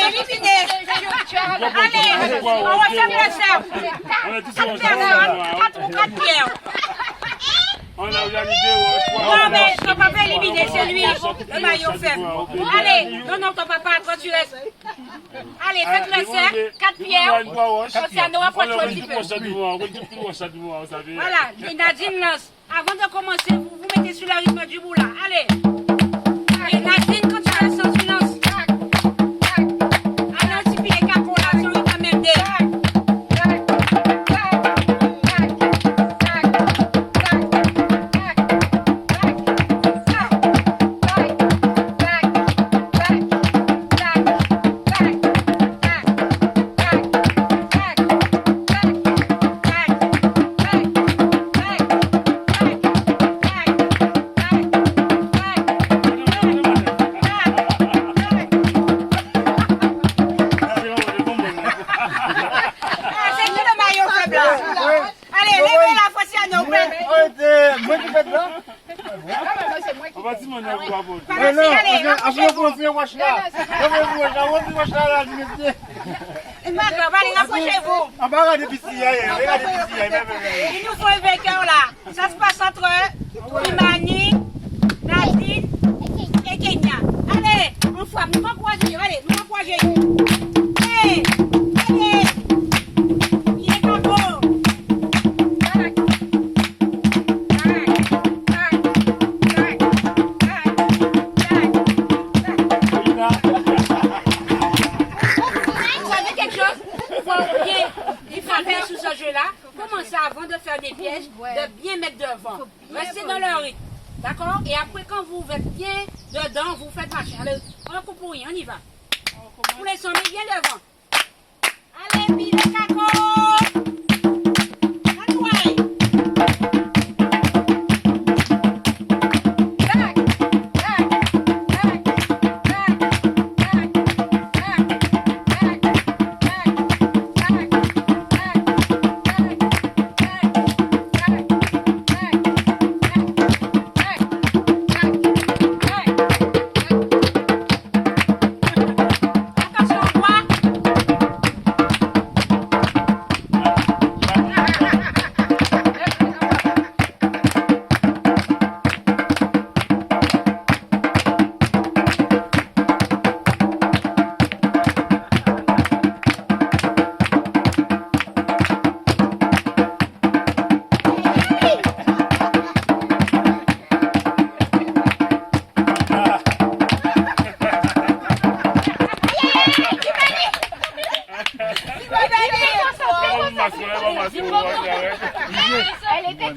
éliminé. Allez, on va faire le cerf. 4 personnes, 4 pierres. On a organisé Non, mais ton papa éliminé, c'est lui, le maillot faible. Allez, non, ton papa, toi tu restes. Allez, faites le cercle, 4 pierres. Océano, approche-toi un petit peu. Voilà, Nadine lance. Avant de commencer, vous vous mettez sur le rythme du bout là. Allez. Et Nadine, quand tu as le sens, tu lances. Allez, un petit pied capot là, sur le rythme même des. Allez, levez la fois si on est Moi qui fais là. On va dire mon avis. Il nous faut un vainqueur là. Ça se passe entre Imani, Nadine et Kenya. Allez, on frappe, nous encourageons. Allez, nous encourageons. Allez, allez. Il est pas beau. Il faut faire sous ce jeu-là. Commencez avant de faire des pièges, de bien mettre devant. Restez dans le rythme. D'accord? Et après, quand vous êtes bien dedans, vous faites marcher. Allez, on coupe pour rien, on y va. Vous les sonnez bien devant. Allez, puis le caco! Elle était